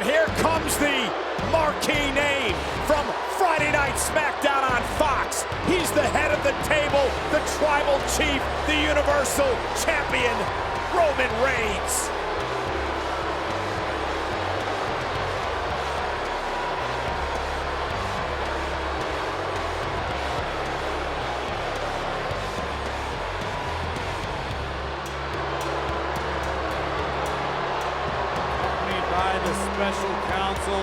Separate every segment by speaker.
Speaker 1: And here comes the marquee name from Friday Night SmackDown on Fox. He's the head of the table, the tribal chief, the Universal Champion, Roman Reigns.
Speaker 2: By the special counsel,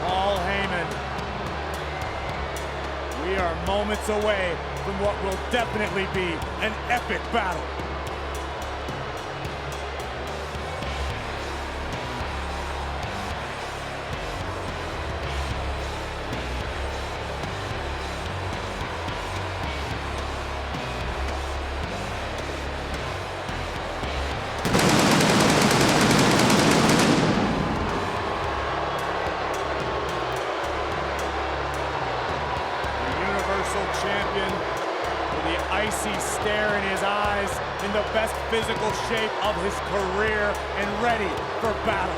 Speaker 2: Paul Heyman. We are moments away from what will definitely be an epic battle. Champion with the icy stare in his eyes, in the best physical shape of his career, and ready for battle.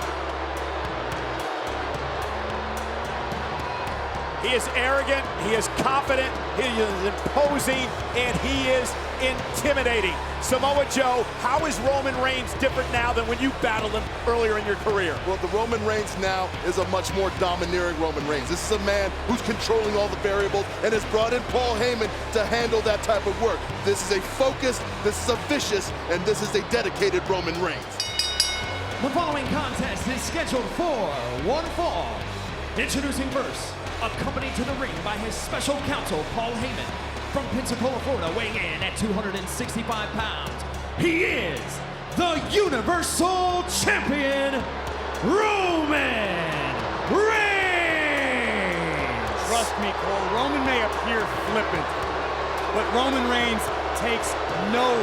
Speaker 1: He is arrogant, he is confident, he is imposing, and he is intimidating. Samoa Joe, how is Roman Reigns different now than when you battled him earlier in your career?
Speaker 3: Well, the Roman Reigns now is a much more domineering Roman Reigns. This is a man who's controlling all the variables and has brought in Paul Heyman to handle that type of work. This is a focused, this is a vicious, and this is a dedicated Roman Reigns.
Speaker 4: The following contest is scheduled for one fall. Introducing first, accompanied to the ring by his special counsel, Paul Heyman. From Pensacola, Florida, weighing in at 265 pounds, he is the Universal Champion, Roman Reigns!
Speaker 2: Trust me, Cole, Roman may appear flippant, but Roman Reigns takes no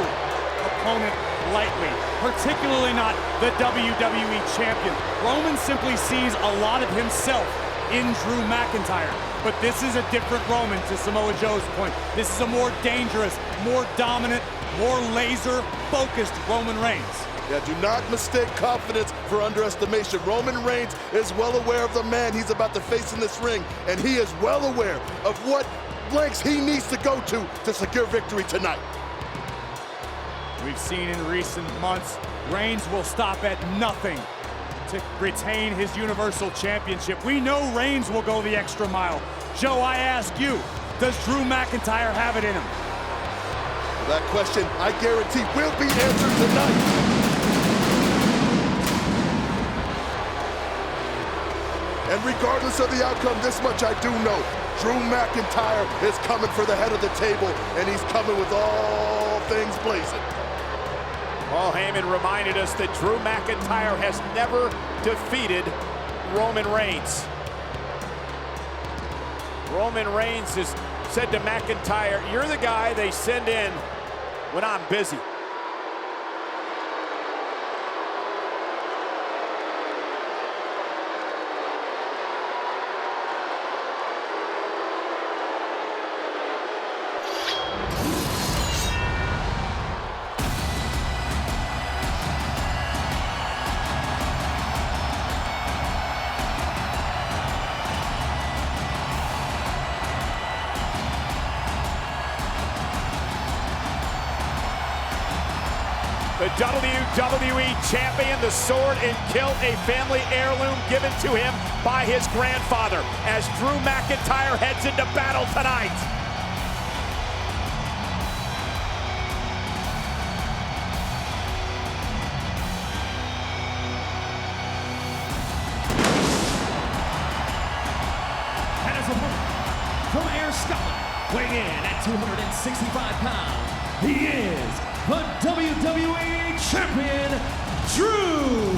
Speaker 2: opponent lightly, particularly not the WWE Champion. Roman simply sees a lot of himself in Drew McIntyre. But this is a different Roman, to Samoa Joe's point. This is a more dangerous, more dominant, more laser-focused Roman Reigns.
Speaker 3: Yeah, do not mistake confidence for underestimation. Roman Reigns is well aware of the man he's about to face in this ring, and he is well aware of what lengths he needs to go to secure victory tonight.
Speaker 2: We've seen in recent months, Reigns will stop at nothing to retain his Universal Championship. We know Reigns will go the extra mile. Joe, I ask you, does Drew McIntyre have it in him?
Speaker 3: That question, I guarantee, will be answered tonight. And regardless of the outcome, this much I do know. Drew McIntyre is coming for the head of the table, and he's coming with all things blazing.
Speaker 1: Paul Heyman reminded us that Drew McIntyre has never defeated Roman Reigns. Roman Reigns has said to McIntyre, "You're the guy they send in when I'm busy." The WWE Champion, the sword and kilt, a family heirloom given to him by his grandfather, as Drew McIntyre heads into battle tonight.
Speaker 4: And his opponent, from Ayr, Scotland, weighing in at 265 pounds, he is the WWE Champion, Drew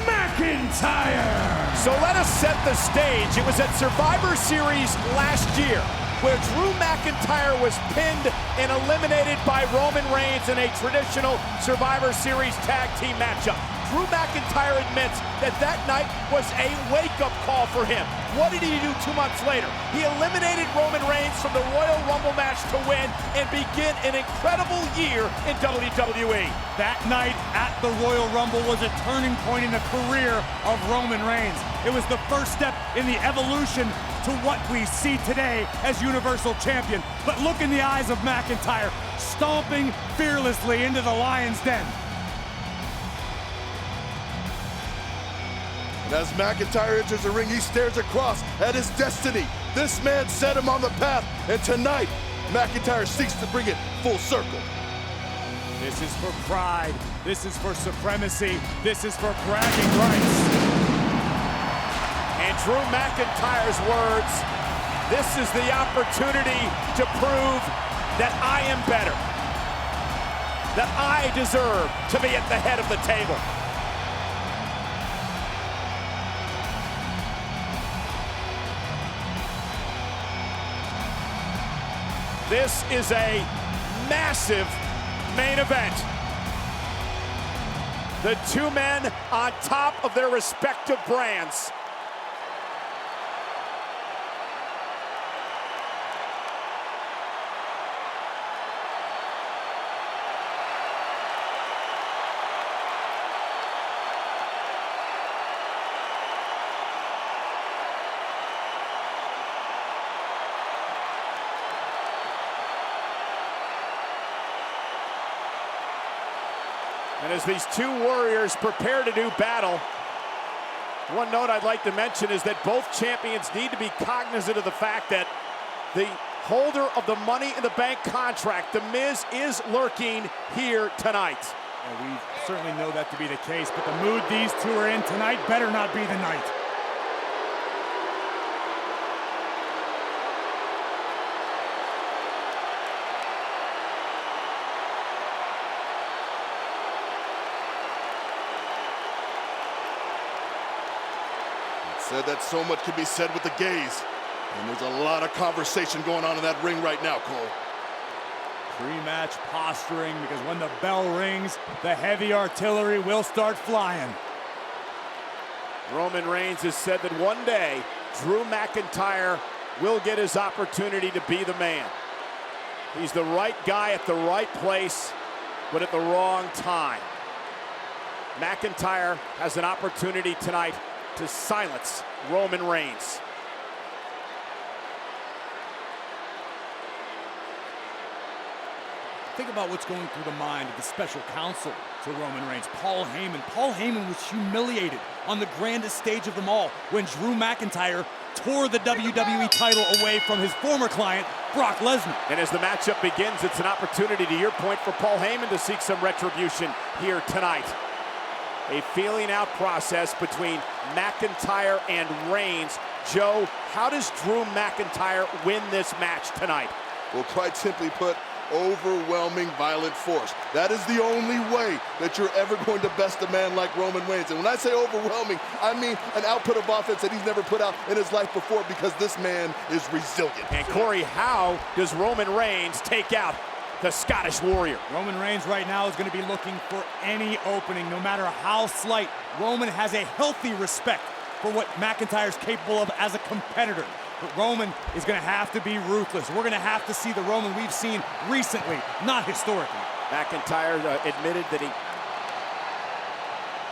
Speaker 4: McIntyre.
Speaker 1: So let us set the stage. It was at Survivor Series last year where Drew McIntyre was pinned and eliminated by Roman Reigns in a traditional Survivor Series tag team matchup. Drew McIntyre admits that that night was a wake-up call for him. What did he do 2 months later? He eliminated Roman Reigns from the Royal Rumble match to win and begin an incredible year in WWE.
Speaker 2: That night at the Royal Rumble was a turning point in the career of Roman Reigns. It was the first step in the evolution to what we see today as Universal Champion. But look in the eyes of McIntyre, stomping fearlessly into the lion's den.
Speaker 3: And as McIntyre enters the ring, he stares across at his destiny. This man set him on the path, and tonight, McIntyre seeks to bring it full circle.
Speaker 2: This is for pride. This is for supremacy. This is for bragging rights.
Speaker 1: In Drew McIntyre's words, this is the opportunity to prove that I am better, that I deserve to be at the head of the table. This is a massive main event. The two men on top of their respective brands. And as these two warriors prepare to do battle, one note I'd like to mention is that both champions need to be cognizant of the fact that the holder of the Money in the Bank contract, The Miz, is lurking here tonight.
Speaker 2: Yeah, we certainly know that to be the case, but the mood these two are in tonight better not be the night.
Speaker 3: Said that so much could be said with the gaze. And there's a lot of conversation going on in that ring right now, Cole.
Speaker 2: Pre-match posturing, because when the bell rings, the heavy artillery will start flying.
Speaker 1: Roman Reigns has said that one day, Drew McIntyre will get his opportunity to be the man. He's the right guy at the right place, but at the wrong time. McIntyre has an opportunity tonight to silence Roman Reigns.
Speaker 2: Think about what's going through the mind of the special counsel to Roman Reigns, Paul Heyman. Paul Heyman was humiliated on the grandest stage of them all when Drew McIntyre tore the WWE title away from his former client, Brock Lesnar.
Speaker 1: And as the matchup begins, it's an opportunity, to your point, for Paul Heyman to seek some retribution here tonight. A feeling out process between McIntyre and Reigns. Joe, how does Drew McIntyre win this match tonight?
Speaker 3: Well, quite simply put, overwhelming violent force. That is the only way that you're ever going to best a man like Roman Reigns. And when I say overwhelming, I mean an output of offense that he's never put out in his life before, because this man is resilient.
Speaker 1: And Corey, how does Roman Reigns take out the Scottish Warrior?
Speaker 2: Roman Reigns right now is going to be looking for any opening, no matter how slight. Roman has a healthy respect for what McIntyre's capable of as a competitor. But Roman is going to have to be ruthless. We're going to have to see the Roman we've seen recently, not historically.
Speaker 1: McIntyre admitted that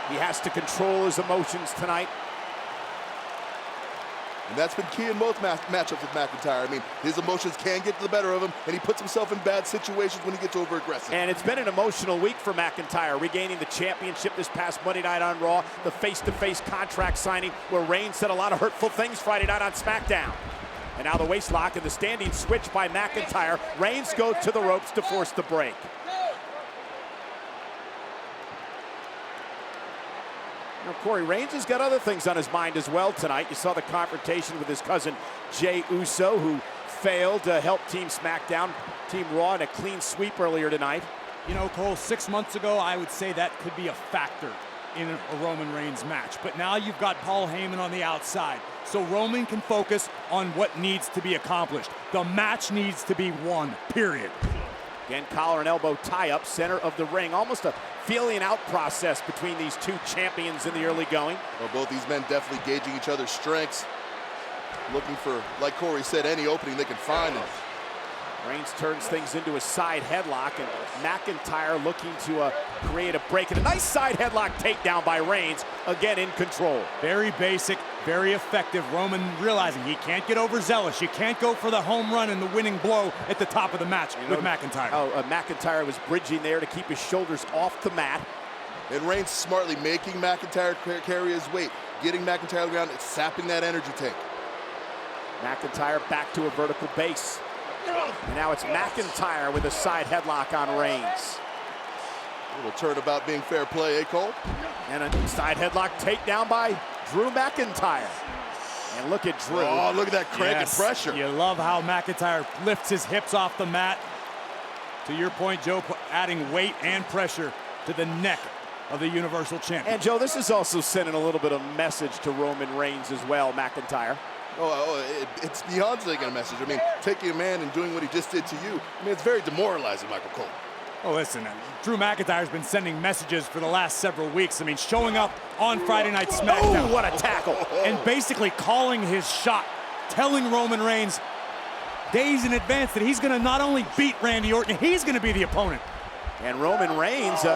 Speaker 1: he has to control his emotions tonight.
Speaker 3: And that's been key in both matchups with McIntyre. I mean, his emotions can get the better of him, and he puts himself in bad situations when he gets over-aggressive.
Speaker 1: And it's been an emotional week for McIntyre, regaining the championship this past Monday night on Raw, the face-to-face contract signing where Reigns said a lot of hurtful things Friday night on SmackDown. And now the waist lock and the standing switch by McIntyre. Reigns goes to the ropes to force the break. Now, Corey, Reigns has got other things on his mind as well tonight. You saw the confrontation with his cousin Jey Uso, who failed to help Team SmackDown, Team Raw in a clean sweep earlier tonight.
Speaker 2: You know, Cole, 6 months ago, I would say that could be a factor in a Roman Reigns match. But now you've got Paul Heyman on the outside. So Roman can focus on what needs to be accomplished. The match needs to be won, period.
Speaker 1: Again, collar and elbow tie-up, center of the ring. Almost a feeling out process between these two champions in the early going.
Speaker 3: Well, both these men definitely gauging each other's strengths, looking for, like Corey said, any opening they can find. And
Speaker 1: Reigns turns things into a side headlock, and McIntyre looking to create a break. And a nice side headlock takedown by Reigns, again in control.
Speaker 2: Very basic, very effective. Roman realizing he can't get overzealous. You can't go for the home run and the winning blow at the top of the match with McIntyre.
Speaker 1: McIntyre was bridging there to keep his shoulders off the mat.
Speaker 3: And Reigns smartly making McIntyre carry his weight, getting McIntyre on the ground and sapping that energy tank.
Speaker 1: McIntyre back to a vertical base. And now it's McIntyre with a side headlock on Reigns.
Speaker 3: A little turnabout being fair play, eh, Cole?
Speaker 1: And a side headlock takedown by Drew McIntyre. And look at Drew.
Speaker 3: Oh, look at that crank and pressure.
Speaker 2: You love how McIntyre lifts his hips off the mat. To your point, Joe, adding weight and pressure to the neck of the Universal Champion.
Speaker 1: And Joe, this is also sending a little bit of message to Roman Reigns as well, McIntyre.
Speaker 3: It's beyond sending a message. I mean, taking a man and doing what he just did to you, I mean, it's very demoralizing, Michael Cole.
Speaker 2: Oh, listen, Drew McIntyre's been sending messages for the last several weeks. I mean, showing up on Friday Night SmackDown.
Speaker 1: Oh, what a tackle.
Speaker 2: And basically calling his shot, telling Roman Reigns days in advance that he's going to not only beat Randy Orton, he's going to be the opponent.
Speaker 1: And Roman Reigns,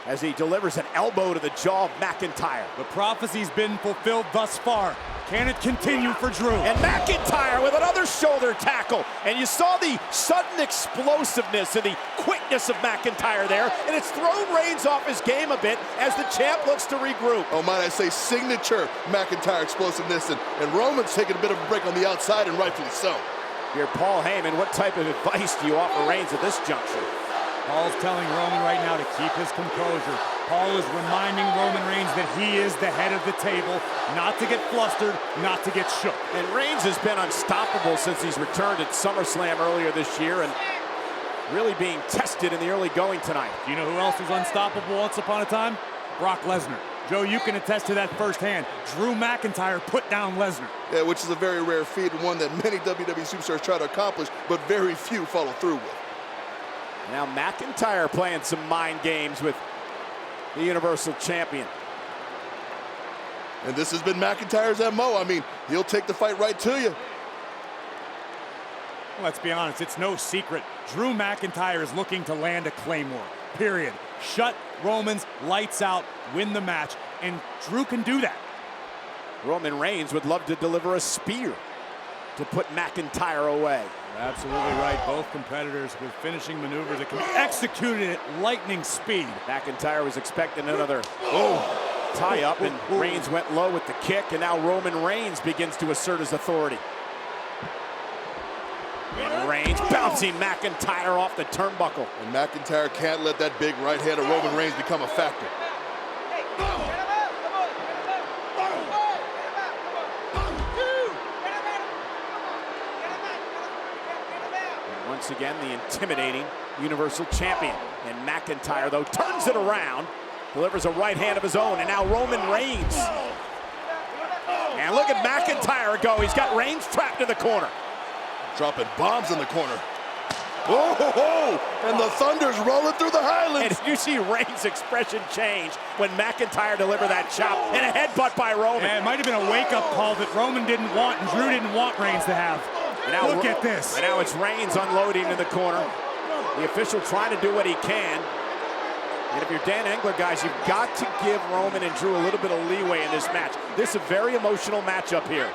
Speaker 1: as he delivers an elbow to the jaw of McIntyre.
Speaker 2: The prophecy's been fulfilled thus far. Can it continue for Drew?
Speaker 1: And McIntyre with another shoulder tackle. And you saw the sudden explosiveness and the quickness of McIntyre there. And it's thrown Reigns off his game a bit as the champ looks to regroup.
Speaker 3: Oh, might I say signature McIntyre explosiveness. And Roman's taking a bit of a break on the outside, and rightfully so.
Speaker 1: Here, Paul Heyman, what type of advice do you offer Reigns at this juncture?
Speaker 2: Paul's telling Roman right now to keep his composure. Paul is reminding Roman Reigns that he is the head of the table, not to get flustered, not to get shook.
Speaker 1: And Reigns has been unstoppable since he's returned at SummerSlam earlier this year and really being tested in the early going tonight.
Speaker 2: Do you know who else was unstoppable once upon a time? Brock Lesnar. Joe, you can attest to that firsthand. Drew McIntyre put down Lesnar.
Speaker 3: Yeah, which is a very rare feat and one that many WWE superstars try to accomplish, but very few follow through with.
Speaker 1: Now McIntyre playing some mind games with the Universal Champion.
Speaker 3: And this has been McIntyre's MO. I mean, he'll take the fight right to you.
Speaker 2: Let's be honest, it's no secret. Drew McIntyre is looking to land a Claymore, period. Shut Roman's lights out, win the match, and Drew can do that.
Speaker 1: Roman Reigns would love to deliver a spear to put McIntyre away.
Speaker 2: You're absolutely right. Both competitors with finishing maneuvers that can be executed at lightning speed.
Speaker 1: McIntyre was expecting another tie-up, and Reigns went low with the kick, and now Roman Reigns begins to assert his authority. And Reigns bouncing McIntyre off the turnbuckle.
Speaker 3: And McIntyre can't let that big right hand of Roman Reigns become a factor.
Speaker 1: Once again, the intimidating Universal Champion. And McIntyre, though, turns it around, delivers a right hand of his own, and now Roman Reigns. And look at McIntyre go. He's got Reigns trapped in the corner.
Speaker 3: Dropping bombs in the corner. And the thunder's rolling through the Highlands.
Speaker 1: And you see Reigns' expression change when McIntyre delivered that chop and a headbutt by Roman.
Speaker 2: And it might have been a wake-up call that Roman didn't want and Drew didn't want Reigns to have. Look at this.
Speaker 1: And now it's Reigns unloading in the corner. The official trying to do what he can. And if you're Dan Engler, guys, you've got to give Roman and Drew a little bit of leeway in this match. This is a very emotional matchup here.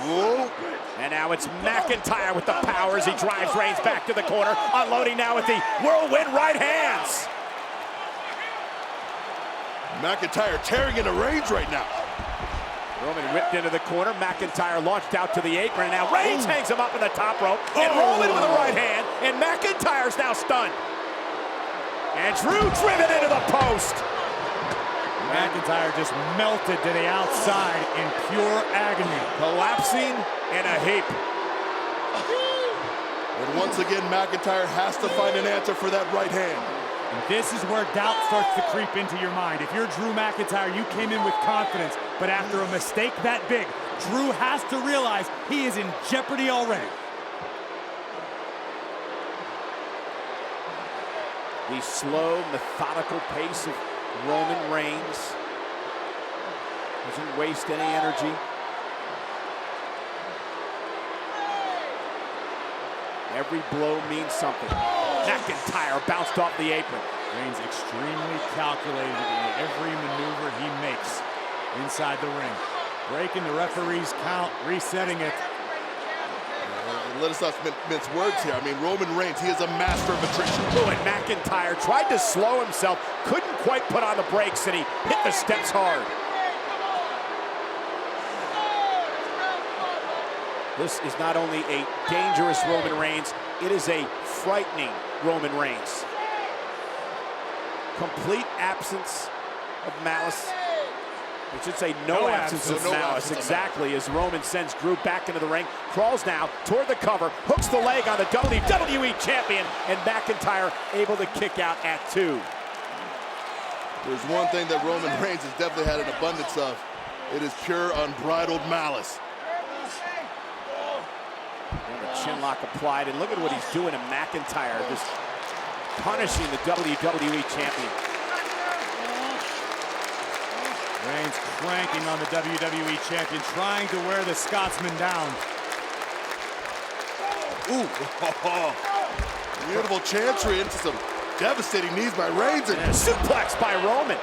Speaker 3: Whoa.
Speaker 1: And now it's McIntyre with the power as he drives Reigns back to the corner. Unloading now with the whirlwind right hands.
Speaker 3: McIntyre tearing into Reigns right now.
Speaker 1: Roman whipped into the corner. McIntyre launched out to the apron. And now Reigns hangs him up in the top rope. And Roman with a right hand. And McIntyre's now stunned. And Drew driven into the post.
Speaker 2: McIntyre just melted to the outside in pure agony.
Speaker 1: Collapsing in a heap.
Speaker 3: And once again, McIntyre has to find an answer for that right hand.
Speaker 2: And this is where doubt starts to creep into your mind. If you're Drew McIntyre, you came in with confidence, but after a mistake that big, Drew has to realize he is in jeopardy already.
Speaker 1: The slow, methodical pace of Roman Reigns. Doesn't waste any energy. Every blow means something. McIntyre bounced off the apron.
Speaker 2: Reigns extremely calculated in every maneuver he makes inside the ring. Breaking the referee's count, resetting it.
Speaker 3: Let us not mince words here. I mean, Roman Reigns, he is a master of attrition.
Speaker 1: Oh, and McIntyre tried to slow himself, couldn't quite put on the brakes, and he hit the steps hard. This is not only a dangerous Roman Reigns, it is a frightening Roman Reigns. Complete absence of malice. I should say no absence of malice, exactly, as Roman sends Drew back into the ring, crawls now toward the cover, hooks the leg on the WWE Champion, and McIntyre able to kick out at 2.
Speaker 3: There's one thing that Roman Reigns has definitely had an abundance of. It is pure, unbridled malice.
Speaker 1: And the chin lock applied, and look at what he's doing to McIntyre, just punishing the WWE Champion.
Speaker 2: Reigns cranking on the WWE Champion, trying to wear the Scotsman down.
Speaker 3: Ooh, beautiful chantry into some devastating knees by Reigns.
Speaker 1: And a suplex by Roman.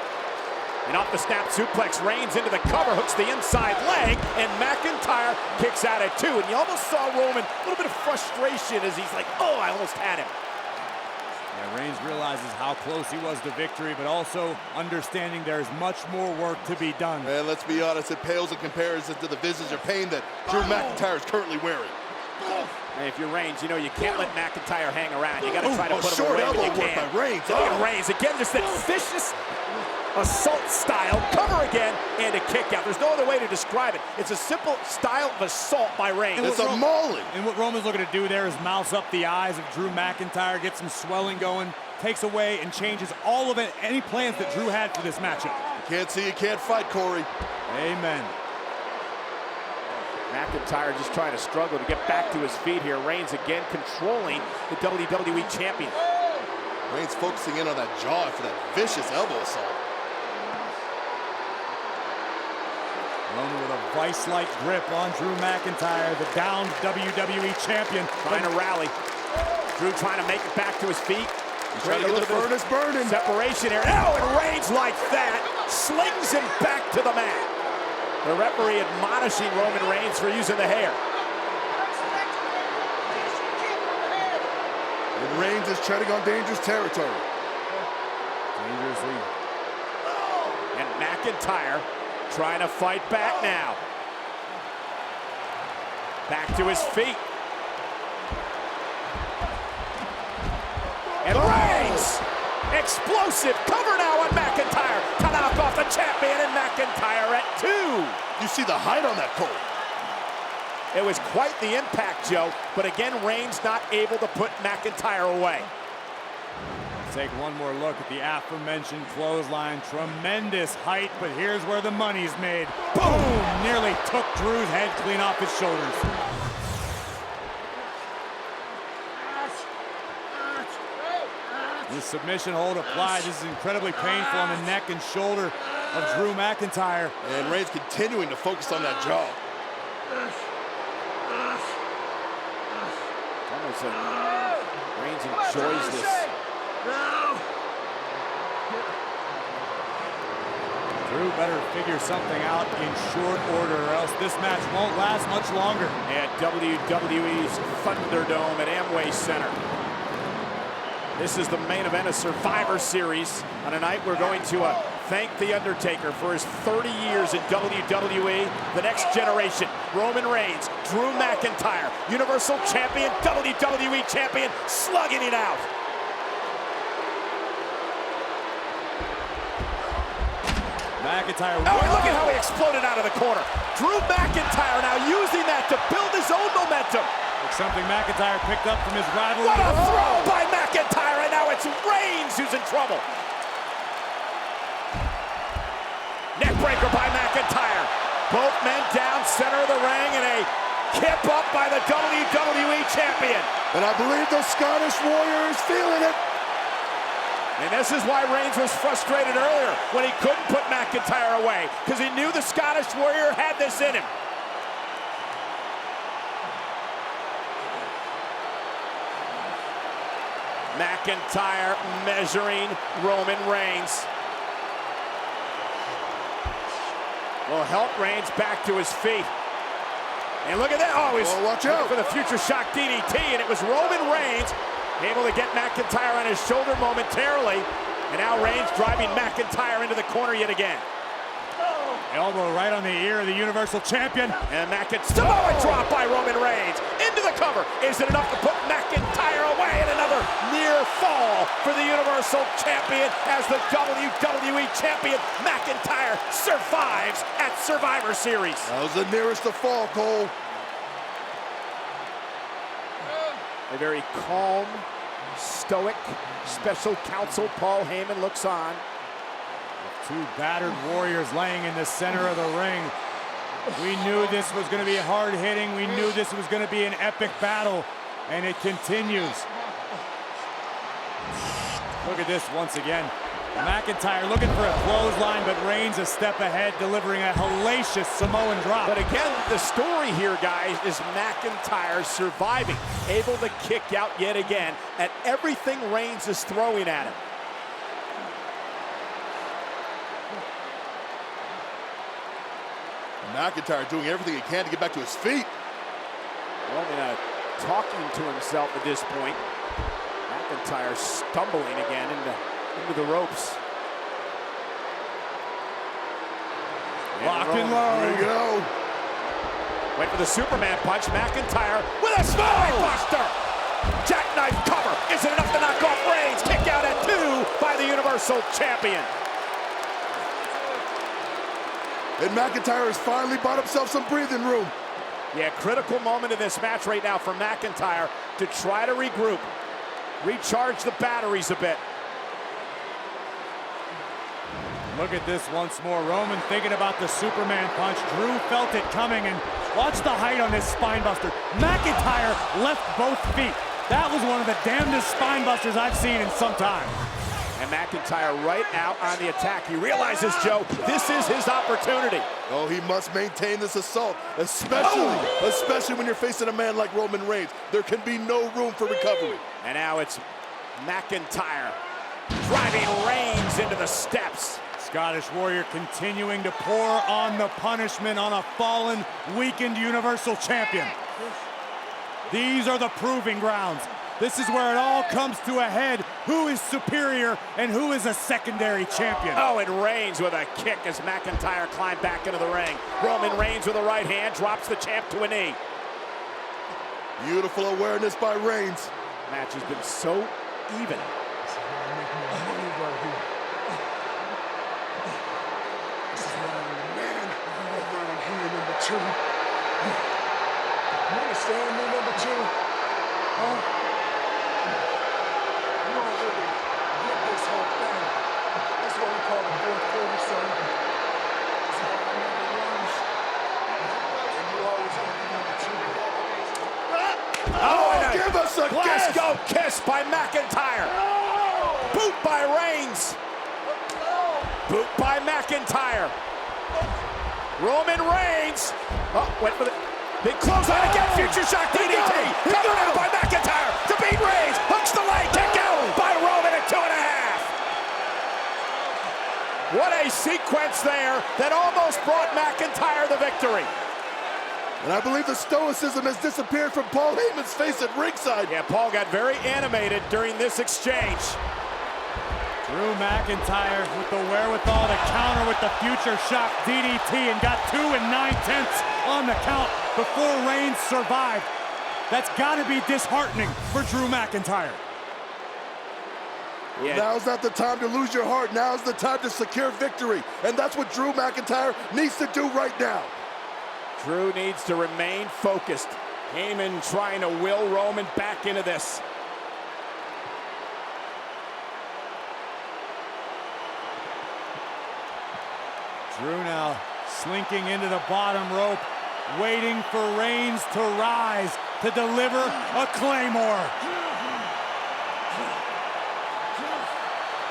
Speaker 1: And off the snap suplex, Reigns into the cover, hooks the inside leg, and McIntyre kicks out at 2. And you almost saw Roman, a little bit of frustration as he's like, oh, I almost had him.
Speaker 2: Yeah, Reigns realizes how close he was to victory, but also understanding there's much more work to be done.
Speaker 3: And let's be honest, it pales in comparison to the visage of pain that Drew McIntyre is currently wearing.
Speaker 1: And if you're Reigns, you know you can't let McIntyre hang around. You got to try to put him away when you can.
Speaker 3: By Reigns.
Speaker 1: Look at Reigns again, just that vicious assault style, cover again, and a kick out. There's no other way to describe it. It's a simple style of assault by Reigns.
Speaker 3: It's a mauling.
Speaker 2: And what Roman's looking to do there is mouse up the eyes of Drew McIntyre, get some swelling going, takes away and changes all of it, any plans that Drew had for this matchup.
Speaker 3: You can't see, you can't fight, Corey.
Speaker 2: Amen.
Speaker 1: McIntyre just trying to struggle to get back to his feet here. Reigns again controlling the WWE Champion.
Speaker 3: Reigns focusing in on that jaw for that vicious elbow assault.
Speaker 2: Roman with a vice-like grip on Drew McIntyre, the downed WWE Champion.
Speaker 1: Trying to rally. Drew trying to make it back to his feet.
Speaker 3: Trying to get the furnace burning.
Speaker 1: Separation here. Oh, and Reigns like that slings him back to the mat. The referee admonishing Roman Reigns for using the hair.
Speaker 3: And Reigns is treading on dangerous territory.
Speaker 2: Dangerously.
Speaker 1: And McIntyre trying to fight back now. Back to his feet. And Reigns! Explosive cover now on McIntyre to knock off the champion, and McIntyre at 2.
Speaker 3: You see the height on that, Cole.
Speaker 1: It was quite the impact, Joe, but again, Reigns not able to put McIntyre away.
Speaker 2: Take one more look at the aforementioned clothesline. Tremendous height, but here's where the money's made. Boom! Nearly took Drew's head clean off his shoulders. The submission hold applied. This is incredibly painful on the neck and shoulder of Drew McIntyre.
Speaker 3: And Reigns continuing to focus on that jaw.
Speaker 1: Almost like Reigns enjoys this.
Speaker 2: Drew better figure something out in short order, or else this match won't last much longer.
Speaker 1: At WWE's Thunderdome at Amway Center. This is the main event of Survivor Series. On a night we're going to thank The Undertaker for his 30 years in WWE. The next generation, Roman Reigns, Drew McIntyre, Universal Champion, WWE Champion, slugging it out.
Speaker 2: McIntyre.
Speaker 1: Oh, and look at how he exploded out of the corner. Drew McIntyre now using that to build his own momentum.
Speaker 2: Like something McIntyre picked up from his rival.
Speaker 1: What a throw by McIntyre, and now it's Reigns who's in trouble. Neckbreaker by McIntyre. Both men down center of the ring, and a kip up by the WWE Champion.
Speaker 3: And I believe the Scottish Warrior is feeling it.
Speaker 1: And this is why Reigns was frustrated earlier when he couldn't put McIntyre away, because he knew the Scottish Warrior had this in him. McIntyre measuring Roman Reigns. Will help Reigns back to his feet. And look at that. Oh, he's
Speaker 3: watch out
Speaker 1: for the future shock DDT, and it was Roman Reigns able to get McIntyre on his shoulder momentarily. And now Reigns driving McIntyre into the corner yet again.
Speaker 2: Elbow right on the ear of the Universal Champion.
Speaker 1: And Samoa drop by Roman Reigns into the cover. Is it enough to put McIntyre away? And another near fall for the Universal Champion as the WWE Champion. McIntyre survives at Survivor Series.
Speaker 3: That was the nearest to fall, Cole.
Speaker 1: A very calm, stoic special counsel Paul Heyman looks on.
Speaker 2: Two battered warriors laying in the center of the ring. We knew this was going to be hard hitting. We knew this was going to be an epic battle, and it continues. Look at this once again. McIntyre looking for a clothesline, but Reigns a step ahead, delivering a hellacious Samoan drop.
Speaker 1: But again, the story here, guys, is McIntyre surviving, able to kick out yet again at everything Reigns is throwing at him.
Speaker 3: McIntyre doing everything he can to get back to his feet.
Speaker 1: Roman talking to himself at this point. McIntyre stumbling again into the ropes.
Speaker 2: Lock and load.
Speaker 3: There you go.
Speaker 1: Wait for the Superman punch. McIntyre with a spine buster. Jackknife cover. Is it enough to knock off Reigns? Kick out at 2 by the Universal Champion.
Speaker 3: And McIntyre has finally bought himself some breathing room.
Speaker 1: Yeah, critical moment in this match right now for McIntyre to try to regroup, recharge the batteries a bit.
Speaker 2: Look at this once more. Roman thinking about the Superman punch. Drew felt it coming, and watch the height on this spine buster. McIntyre left both feet. That was one of the damnedest spine busters I've seen in some time.
Speaker 1: And McIntyre right out on the attack. He realizes, Joe, this is his opportunity.
Speaker 3: Oh, he must maintain this assault, especially when you're facing a man like Roman Reigns. There can be no room for recovery.
Speaker 1: And now it's McIntyre driving Reigns into the steps.
Speaker 2: Scottish Warrior continuing to pour on the punishment on a fallen, weakened Universal Champion. These are the proving grounds. This is where it all comes to a head. Who is superior and who is a secondary champion?
Speaker 1: Oh, and Reigns with a kick as McIntyre climbed back into the ring. Roman Reigns with a right hand drops the champ to a knee.
Speaker 3: Beautiful awareness by Reigns.
Speaker 1: Match has been so even.
Speaker 5: You understand me, number 2? Huh? You don't really get this whole thing. That's what we call the fourth quarter, son. That's why I never runs. And you always gonna be number 2.
Speaker 3: Oh, give us a
Speaker 1: Glasgow kiss by McIntyre. Boot by Reigns. Boot by McIntyre. Roman Reigns. Oh, went for the big clothesline again. Future shock DDT. Covered out by McIntyre to beat Reigns. Hooks the leg. Kick out by Roman at 2.5. What a sequence there that almost brought McIntyre the victory.
Speaker 3: And I believe the stoicism has disappeared from Paul Heyman's face at ringside.
Speaker 1: Yeah, Paul got very animated during this exchange.
Speaker 2: Drew McIntyre with the wherewithal to counter with the future shock DDT and got 2 9/10 on the count before Reigns survived. That's got to be disheartening for Drew McIntyre.
Speaker 1: Yeah.
Speaker 3: Now's not the time to lose your heart. Now's the time to secure victory. And that's what Drew McIntyre needs to do right now.
Speaker 1: Drew needs to remain focused. Heyman trying to will Roman back into this.
Speaker 2: Drew now slinking into the bottom rope, waiting for Reigns to rise to deliver a Claymore.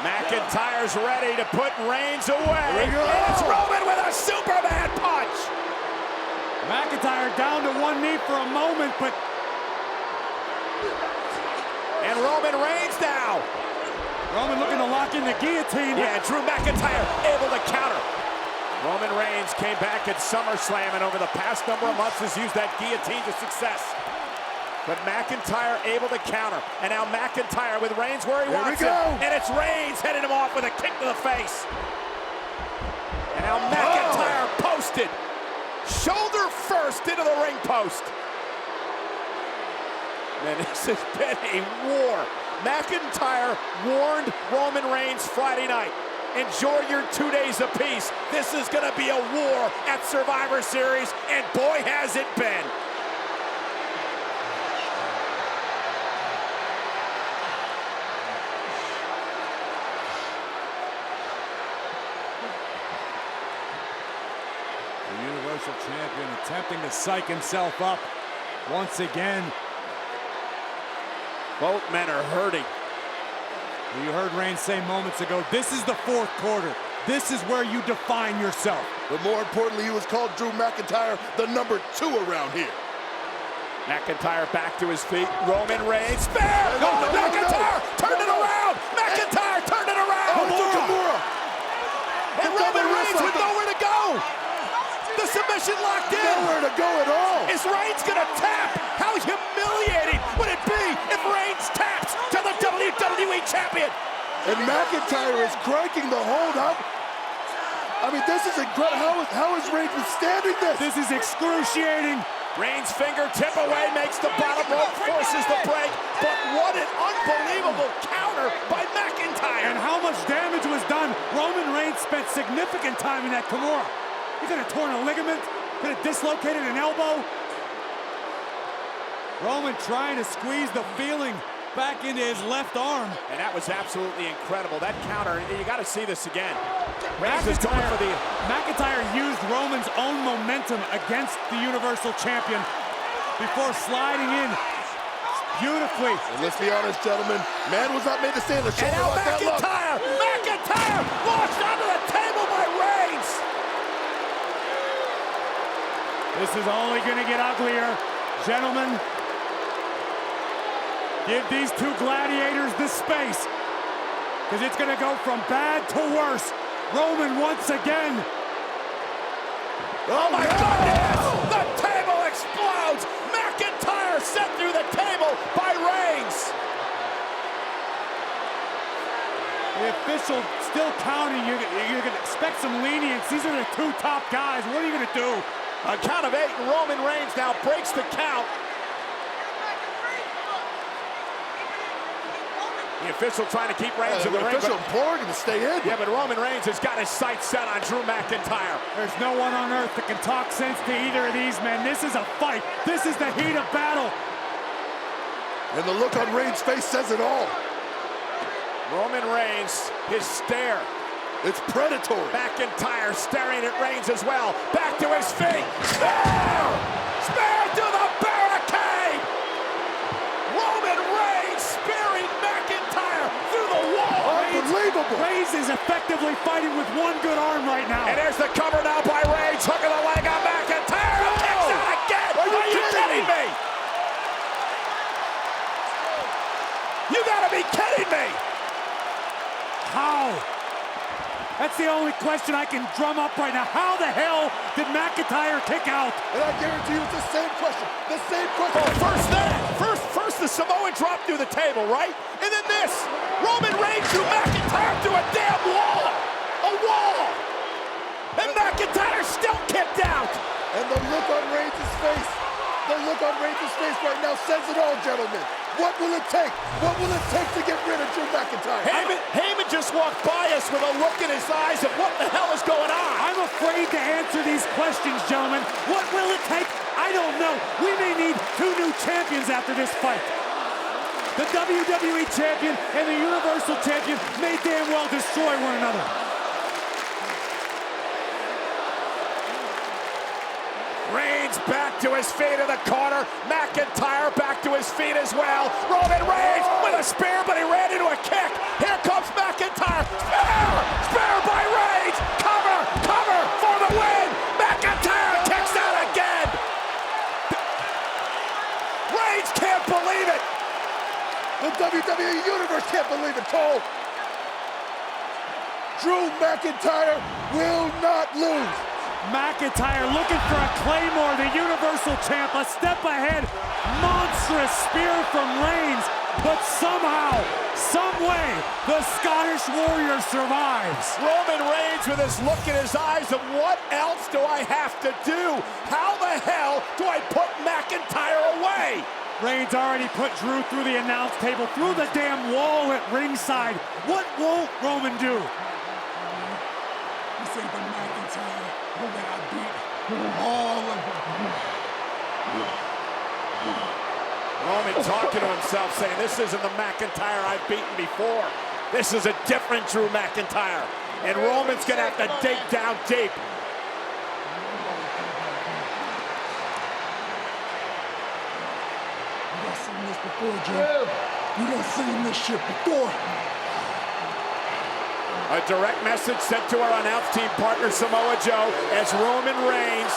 Speaker 1: McIntyre's ready to put Reigns away.
Speaker 3: Here we go.
Speaker 1: And it's Roman with a Superman punch.
Speaker 2: McIntyre down to one knee for a moment, but...
Speaker 1: And Roman Reigns now.
Speaker 2: Roman looking to lock in the guillotine.
Speaker 1: Yeah, Drew McIntyre able to counter. Roman Reigns came back at SummerSlam and over the past number of months has used that guillotine to success. But McIntyre able to counter. And now McIntyre with Reigns where he wants him. And it's Reigns heading him off with a kick to the face. And now McIntyre posted. Shoulder first into the ring post. Man, this has been a war. McIntyre warned Roman Reigns Friday night. Enjoy your 2 days apiece. This is going to be a war at Survivor Series, and boy, has it been.
Speaker 2: The Universal Champion attempting to psych himself up once again.
Speaker 1: Both men are hurting.
Speaker 2: You heard Reigns say moments ago, this is the fourth quarter. This is where you define yourself.
Speaker 3: But more importantly, he was called Drew McIntyre, the number 2 around here.
Speaker 1: McIntyre back to his feet. Roman Reigns. Spare! McIntyre! Turn it around! McIntyre! Turn it around!
Speaker 3: Kimura.
Speaker 1: And Roman Reigns with nowhere to go! The submission locked in!
Speaker 3: Nowhere to go at all!
Speaker 1: Is Reigns gonna tap? How humiliating would it be if Reigns taps to the WWE Champion?
Speaker 3: And McIntyre is cranking the hold up. I mean, this is incredible. How is Reigns withstanding this?
Speaker 2: This is excruciating.
Speaker 1: Reigns' fingertip away, makes the bottom rope, forces the break. But what an unbelievable counter by McIntyre.
Speaker 2: And how much damage was done. Roman Reigns spent significant time in that Kimura. He could have torn a ligament, could have dislocated an elbow. Roman trying to squeeze the feeling back into his left arm.
Speaker 1: And that was absolutely incredible. That counter, you got to see this again. Reigns is going for the...
Speaker 2: McIntyre used Roman's own momentum against the Universal Champion before sliding in beautifully.
Speaker 3: And let's be honest, gentlemen, man was not made to stay in the shoulder.
Speaker 1: And now
Speaker 3: like that.
Speaker 1: McIntyre launched onto the table by Reigns.
Speaker 2: This is only going to get uglier. Gentlemen, give these two gladiators the space, because it's going to go from bad to worse. Roman once again.
Speaker 1: Oh my goodness! The table explodes! McIntyre sent through the table by Reigns.
Speaker 2: The official still counting. You're going to expect some lenience. These are the two top guys. What are you going to do?
Speaker 1: A count of 8, and Roman Reigns now breaks the count. The official trying to keep Reigns in the ring.
Speaker 3: The official imploring him to stay in.
Speaker 1: Yeah, but Roman Reigns has got his sights set on Drew McIntyre.
Speaker 2: There's no one on earth that can talk sense to either of these men. This is a fight. This is the heat of battle.
Speaker 3: And the look on Reigns' face says it all.
Speaker 1: Roman Reigns, his stare.
Speaker 3: It's predatory.
Speaker 1: McIntyre staring at Reigns as well. Back to his feet. Spear! Spear to the barricade! Roman Reigns spearing McIntyre through the wall.
Speaker 3: Unbelievable.
Speaker 2: Reigns is effectively fighting with one good arm right now.
Speaker 1: And there's the cover now by Reigns. Hooking the leg on McIntyre.
Speaker 3: No.
Speaker 1: Kicks out again.
Speaker 3: Are you
Speaker 1: kidding me? You gotta be kidding me.
Speaker 2: How? That's the only question I can drum up right now. How the hell did McIntyre kick out?
Speaker 3: And I guarantee you it's the same question. The same question.
Speaker 1: Oh, first the Samoan drop through the table, right? And then this. Roman Reigns threw McIntyre through a damn wall. A wall. And McIntyre still kicked out.
Speaker 3: And the look on Reigns' face. The look on Reigns' face right now says it all, gentlemen. What will it take? What will it take to get rid of Drew McIntyre?
Speaker 1: Heyman just walked by us with a look in his eyes of what the hell is going on.
Speaker 2: I'm afraid to answer these questions, gentlemen. What will it take? I don't know. We may need 2 new champions after this fight. The WWE Champion and the Universal Champion may damn well destroy one another.
Speaker 1: Reigns back to his feet in the corner. McIntyre back to his feet as well. Roman Reigns with a spear, but he ran into a kick. Here comes McIntyre.
Speaker 3: Drew McIntyre will not lose.
Speaker 2: McIntyre looking for a Claymore, the Universal Champ, a step ahead. Monstrous spear from Reigns, but somehow, some way, the Scottish Warrior survives.
Speaker 1: Roman Reigns with his look in his eyes of what else do I have to do? How the hell do I put McIntyre away?
Speaker 2: Reigns already put Drew through the announce table, through the damn wall at ringside. What won't Roman do?
Speaker 5: You say the McIntyre that I beat all of them.
Speaker 1: Roman talking to himself, saying, this isn't the McIntyre I've beaten before. This is a different Drew McIntyre. And Roman's going to have to dig down deep.
Speaker 5: You done seen this before, Joe. You done seen this shit before.
Speaker 1: A direct message sent to our announce team partner Samoa Joe as Roman Reigns.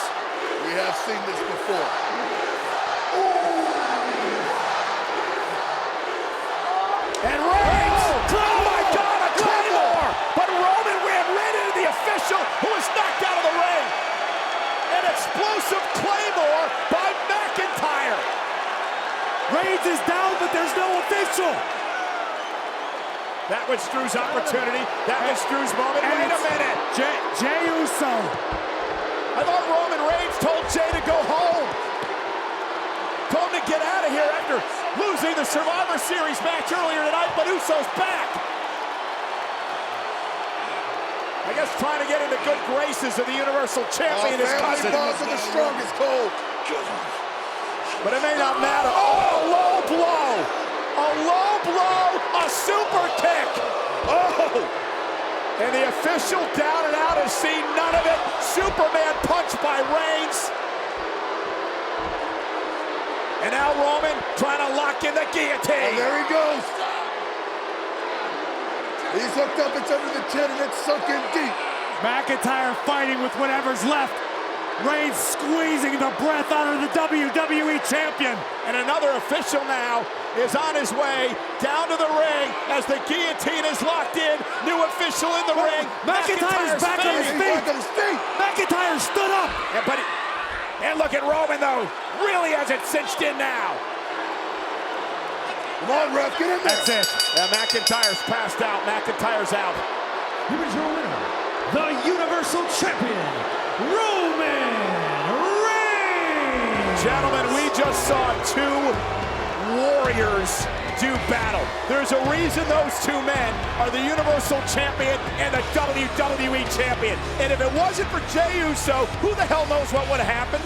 Speaker 3: We have seen this before.
Speaker 1: And Reigns! Oh my God, a Claymore! But Roman ran into the official who was knocked out of the ring. An explosive Claymore by McIntyre.
Speaker 2: Reigns is down, but there's no official.
Speaker 1: That was Drew's opportunity. That was Drew's moment. Wait a minute.
Speaker 2: Jey Uso.
Speaker 1: I thought Roman Reigns told Jey to go home. Told him to get out of here after losing the Survivor Series match earlier tonight, but Uso's back. I guess trying to get into good graces of the Universal Champion is cousin.
Speaker 3: Boss of the strongest, Cole.
Speaker 1: But it may not matter. Oh, a low blow. A low blow, a super kick. Oh! And the official down and out has seen none of it. Superman punch by Reigns. And now Roman trying to lock in the guillotine.
Speaker 3: And there he goes. He's hooked up, it's under the chin, and it's sunk in deep.
Speaker 2: McIntyre fighting with whatever's left. Reigns squeezing the breath out of the WWE Champion.
Speaker 1: And another official now is on his way down to the ring as the guillotine is locked in. New official in the ring.
Speaker 2: McIntyre's back on his feet. McIntyre stood up.
Speaker 1: And look at Roman, though. Really has it cinched in now.
Speaker 3: Come on, ref, get in there.
Speaker 1: That's it. Yeah, McIntyre's passed out. McIntyre's out.
Speaker 4: Here is your winner, the Universal Champion, Roman Reigns.
Speaker 1: Gentlemen, we just saw two warriors do battle. There's a reason those two men are the Universal Champion and the WWE Champion. And if it wasn't for Jey Uso, who the hell knows what would have happened?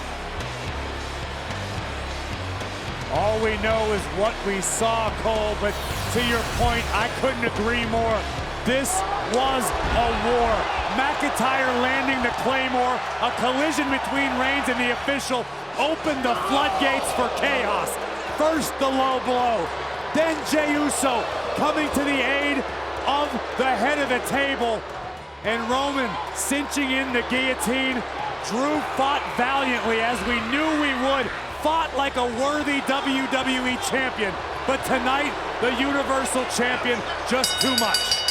Speaker 2: All we know is what we saw, Cole, but to your point, I couldn't agree more. This was a war. McIntyre landing the Claymore, a collision between Reigns and the official opened the floodgates for chaos. First the low blow, then Jey Uso coming to the aid of the head of the table, and Roman cinching in the guillotine. Drew fought valiantly, as we knew we would, fought like a worthy WWE champion, but tonight the Universal Champion just too much.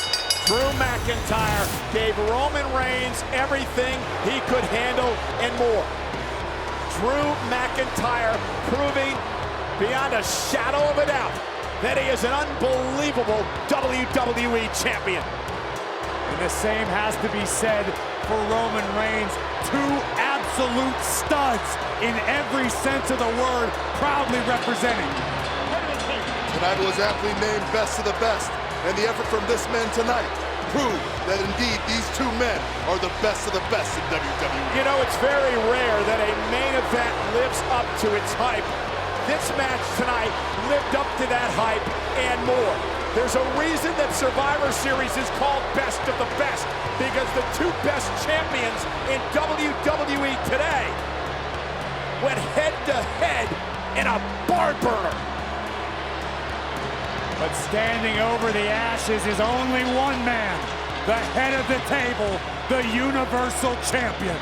Speaker 1: Drew McIntyre gave Roman Reigns everything he could handle and more. Drew McIntyre proving beyond a shadow of a doubt that he is an unbelievable WWE champion.
Speaker 2: And the same has to be said for Roman Reigns. Two absolute studs in every sense of the word, proudly representing.
Speaker 3: Tonight was aptly named best of the best, and the effort from this man tonight proved that indeed these two men are the best of the best in WWE.
Speaker 1: You know, it's very rare that a main event lives up to its hype. This match tonight lived up to that hype and more. There's a reason that Survivor Series is called Best of the Best, because the two best champions in WWE today went head-to-head in a barn burner.
Speaker 2: But standing over the ashes is only one man, the head of the table, the Universal Champion.